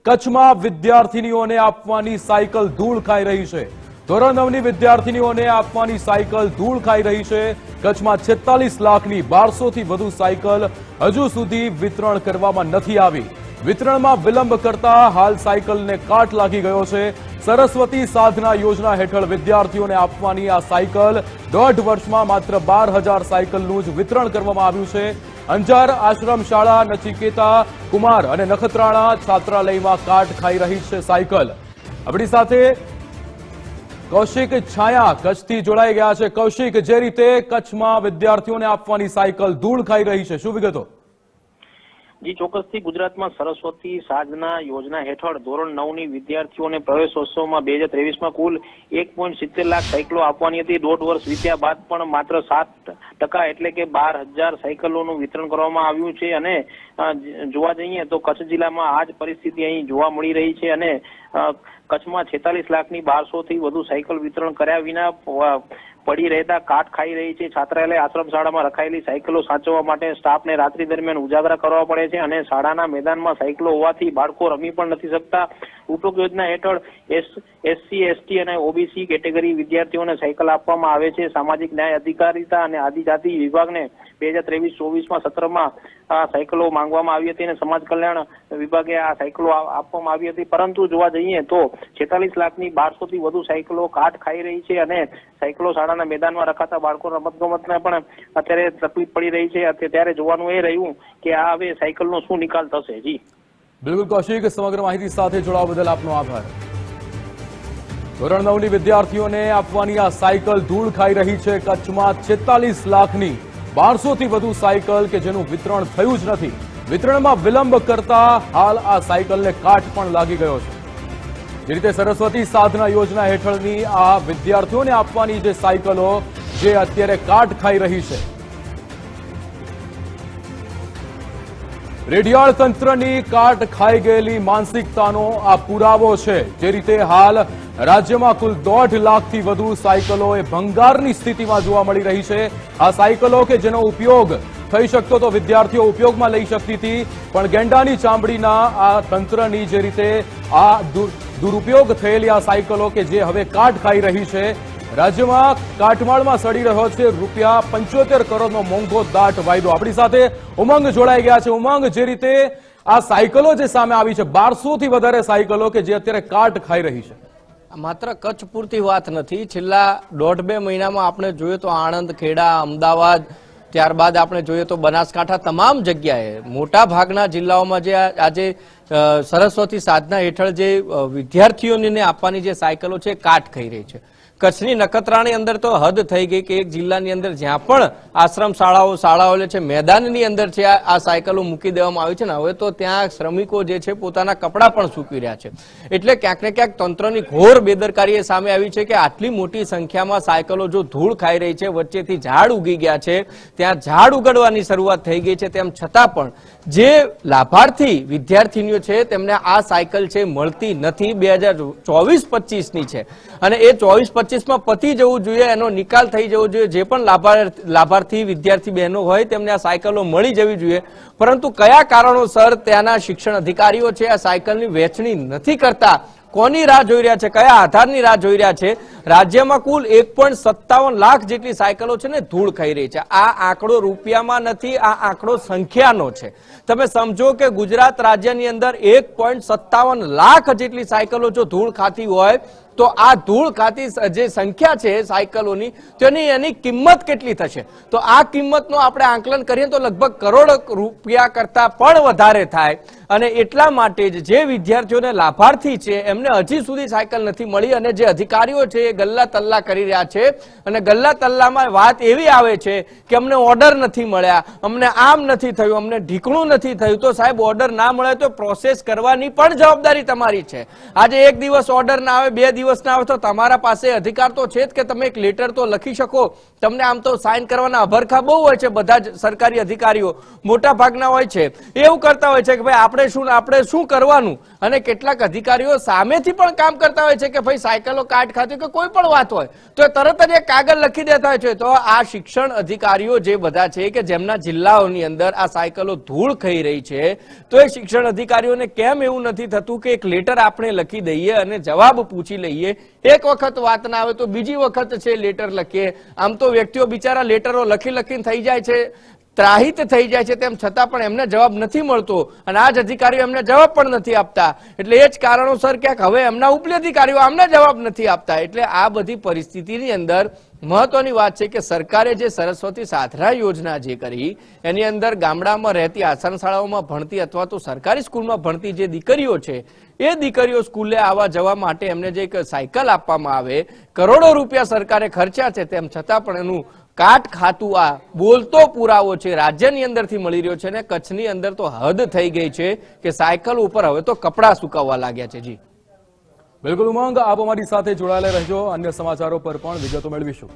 કચ્છમાં વિદ્યાર્થીનીઓને આપવાની સાયકલ ધૂળ ખાઈ રહી છે। ધોરણ 9ની વિદ્યાર્થીનીઓને આપવાની સાયકલ ધૂળ ખાઈ રહી છે। કચ્છમાં 46 લાખની 1200થી વધુ સાયકલ હજુ સુધી વિતરણ કરવામાં નથી આવી। વિતરણમાં વિલંબ કરતા હાલ સાયકલને કાટ લાગી ગયો છે। સરસ્વતી સાધના યોજના હેઠળ વિદ્યાર્થીઓને આપવાની આ સાયકલ 1.5 વર્ષમાં માત્ર 12,000 સાયકલનું જ વિતરણ કરવામાં આવ્યું છે। અંજાર આશ્રમ શાળા, નચિકેતા કુમાર અને નખત્રાણા છાત્રાલયમાં કાટ ખાઈ રહી છે સાયકલ। આપણી સાથે કૌશિક છાયા કચ્છથી જોડાઈ ગયા છે। કૌશિક, જે રીતે કચ્છમાં વિદ્યાર્થીઓને આપવાની સાયકલ ધૂળ ખાઈ રહી છે, શું વિગતો? જી ચોક્કસથી ગુજરાતમાં સરસ્વતી સાધના યોજના હેઠળ ધોરણ 9ની વિદ્યાર્થીઓને પ્રવેશોત્સવમાં 2023માં કુલ 1.70 લાખ સાયકલો આપવાની હતી। 1.5 વર્ષ વીત્યા બાદ પણ માત્ર 7% એટલે કે 12,000 સાયકલોનું વિતરણ કરવામાં આવ્યું છે। અને જોવા જઈએ તો કચ્છ જિલ્લામાં આ જ પરિસ્થિતિ અહીં જોવા મળી રહી છે। અને કચ્છમાં 46 લાખની 1200થી વધુ સાયકલ વિતરણ કર્યા વિના પડી રહેતા કાટ ખાઈ રહી છે। છાત્રાલય આશ્રમ શાળામાં રખાયેલી સાયકલો સાચવવા માટે સ્ટાફને રાત્રિ દરમિયાન ઉજાગરા કરવા પડે છે અને શાળાના મેદાનમાં સાયકલો હોવાથી બાળકો રમી પણ નથી શકતા। ઉપરોક્ત યોજના હેઠળ SC, ST અને OBC કેટેગરી વિદ્યાર્થીઓને સાયકલ આપવામાં આવે છે। સામાજિક ન્યાય, અધિકારીતા અને આદિજાતિ વિભાગને 2023-24માં સત્રમાં આ સાયકલો માંગવામાં આવી હતી અને સમાજ કલ્યાણ વિભાગે આ સાયકલો આપવામાં આવી હતી। પરંતુ જોવા જઈએ તો 46 લાખની 1200થી વધુ સાયકલો કાટ ખાઈ રહી છે અને સાયકલો શાળાના મેદાનમાં રખાતા બાળકો રમતગમતને પણ અત્યારે તકલીફ પડી રહી છે। ત્યારે જોવાનું એ રહ્યું કે આ હવે સાયકલનો શું નિકાલ થશે। જી બિલકુલ કૌશિક, સમગ્ર માહિતી સાથે જોડાવા બદલ આપનો આભાર। ધોરણ 9ની વિદ્યાર્થીઓને આપવાની આ સાયકલ ધૂળ ખાઈ રહી છે। કચ્છમાં 46 લાખની 1200થી વધુ સાયકલ કે જેનું વિતરણ થયું જ નથી। વિતરણમાં વિલંબ કરતા હાલ આ સાયકલને કાટ પણ લાગી ગયો છે। જે રીતે સરસ્વતી સાધના યોજના હેઠળની આ વિદ્યાર્થીઓને આપવાની જે સાયકલો જે અત્યારે કાટ ખાઈ રહી છે, રેડિયાળ તંત્રની કાટ ખાઈ ગયેલી માનસિકતાનો આ પુરાવો છે। જે રીતે હાલ રાજ્યમાં કુલ 1.5 લાખથી વધુ સાયકલો એ ભંગારની સ્થિતિમાં જોવા મળી રહી છે। આ સાયકલો કે જેનો ઉપયોગ થઈ શકતો તો વિદ્યાર્થીઓ ઉપયોગમાં લઈ શકતી હતી, પણ ગેંડાની ચામડીના આ તંત્રની જે રીતે આ દુરુપયોગ થયેલી આ સાયકલો કે જે હવે કાટ ખાઈ રહી છે। રાજ્યમાં કાટમાળમાં સડી રહ્યો છે ₹75 કરોડનો મોંઘો દાટ વાયદો। આપણી સાથે ઉમંગ જોડાઈ ગયા છે। ઉમંગ, જે રીતે આ સાયકલો જે સામે આવી છે, 1200થી વધારે સાયકલો કે જે અત્યારે કાટ ખાઈ રહી છે, માત્ર કચ્છ પૂરતી વાત નથી। છેલ્લા 1.5-2 મહિનામાં આપણે જોઈએ તો આણંદ, ખેડા, અમદાવાદ, ત્યારબાદ આપણે જોઈએ તો બનાસકાંઠા, તમામ જગ્યાએ મોટા ભાગના જિલ્લાઓમાં જે આજે સરસ્વતી સાધના હેઠળ જે વિદ્યાર્થીઓને આપવાની જે સાયકલો છે કાટ ખાઈ રહી છે। કચ્છની નખત્રાણાની અંદર તો હદ થઈ ગઈ કે એક જિલ્લાની અંદર જ્યાં પણ આશ્રમ શાળાઓ છે મેદાનની અંદર છે આ સાયકલો મૂકી દેવામાં આવી છે ને હવે તો ત્યાં શ્રમિકો જે છે પોતાના કપડાં પણ સૂકવી રહ્યા છે। એટલે ક્યાંક ને ક્યાંક તંત્રની ઘોર બેદરકારી સામે આવી છે કે આટલી મોટી સંખ્યામાં સાયકલો જો ધૂળ ખાઈ રહી છે, વચ્ચેથી ઝાડ ઉગી ગયા છે, ત્યાં ઝાડ ઉગાડવાની શરૂઆત થઈ ગઈ છે, તેમ છતાં પણ જે લાભાર્થી વિદ્યાર્થીનીઓ છે તેમને આ સાયકલ છે મળતી નથી। 2024-25ની છે અને એ 24-25માં પતી જવું જોઈએ, એનો નિકાલ થઈ જવો જોઈએ। જે પણ લાભાર્થી વિદ્યાર્થી બહેનો હોય તેમને આ સાયકલો મળી જવી જોઈએ, પરંતુ કયા કારણોસર ત્યાંના શિક્ષણ અધિકારીઓ છે આ સાયકલની વહેંચણી નથી કરતા, કોની રાહ જોઈ રહ્યા છે, કયા આધારની રાહ જોઈ રહ્યા છે? રાજ્યમાં કુલ 1.57 લાખ જેટલી સાયકલો છે ને ધૂળ ખાઈ રહી છે। આ આંકડો રૂપિયામાં નથી, આ આંકડો સંખ્યાનો છે। તમે સમજો કે ગુજરાત રાજ્યની અંદર 1.57 લાખ જેટલી સાયકલો જો ધૂળ ખાતી હોય તો આ ધૂળ ખાતી જે સંખ્યા છે સાયકલોની તેની એની કિંમત કેટલી થશે? તો આ કિંમતનો આપણે આંકલન કરીએ તો લગભગ કરોડ રૂપિયા કરતા પણ વધારે થાય। અને એટલા માટે જ જે વિદ્યાર્થીઓને લાભાર્થી છે એમને હજી સુધી સાયકલ નથી મળી અને જે અધિકારીઓ છે એ ગલ્લા તલ્લા કરી રહ્યા છે। અને ગલ્લા તલ્લામાં વાત એવી આવે છે કે અમને ઓર્ડર નથી મળ્યા, અમને આમ નથી થયું, અમને ઢીકણું નથી થયું। તો સાહેબ, ઓર્ડર ના મળે તો પ્રોસેસ કરવાની પણ જવાબદારી તમારી છે। આજે એક દિવસ ઓર્ડર ના આવે, 2 દિવસ ના આવે તો તમારા પાસે અધિકાર તો છે જ કે તમે એક લેટર તો લખી શકો. તમને આમ તો સાઇન કરવાના અભરખા બહુ હોય છે, બધા જ સરકારી અધિકારીઓ મોટા ભાગના હોય છે, એવું કરતા હોય છે કે ભાઈ આપણે શું કરવાનું. અને કેટલાક અધિકારીઓ સામેથી પણ કામ કરતા હોય છે કે ભાઈ સાયકલો કાટ ખાતી કે કોઈ પણ વાત હોય તો તરત જ એક કાગળ લખી દેતા હોય છે. તો આ શિક્ષણ અધિકારીઓ જે બધા છે કે જેમના જિલ્લાઓની અંદર આ સાયકલો ધૂળ ખાઈ રહી છે, તો એ શિક્ષણ અધિકારીઓને કેમ એવું નથી થતું કે એક લેટર આપણે લખી દઈએ અને જવાબ પૂછી લઈએ. એક વખત વાત ના આવે તો બીજી વખત છે લેટર લખીએ. આમ તો વ્યક્તિઓ બિચારા લેટરો લખીને થઈ જાય છે, ત્રાહિત થઈ જાય છે, તેમ છતાં પણ એમને જવાબ નથી મળતો અને આ જ અધિકારીઓ એમને જવાબ પણ નથી આપતા. એટલે એ જ કારણોસર ક્યાંક હવે એમના ઉપલી અધિકારીઓ આમને જવાબ નથી આપતા. એટલે આ બધી પરિસ્થિતિની અંદર મહત્વની વાત છે કે સરકારે જે સરસ્વતી સાથરા યોજના જે કરી એની અંદર ગામડામાં રહેતી આશ્રમ શાળાઓમાં ભણતી અથવા તો સરકારી સ્કૂલમાં ભણતી જે દીકરીઓ છે એ દીકરીઓ સ્કૂલે આવવા જવા માટે એમને જે એક સાયકલ આપવામાં આવે, કરોડો રૂપિયા સરકારે ખર્ચ્યા છે, તેમ છતાં પણ એનું કાટ ખાતું આ બોલતો પુરાવો છે રાજ્યની અંદરથી મળી રહ્યો છે અને કચ્છની અંદર તો હદ થઈ ગઈ છે કે સાયકલ ઉપર હવે તો કપડા સુકાવવા લાગ્યા છે. જી બિલકુલ ઉમંગ, આપ અમારી સાથે જોડાયેલા રહેજો, અન્ય સમાચારો પર પણ વિગતો મેળવીશું.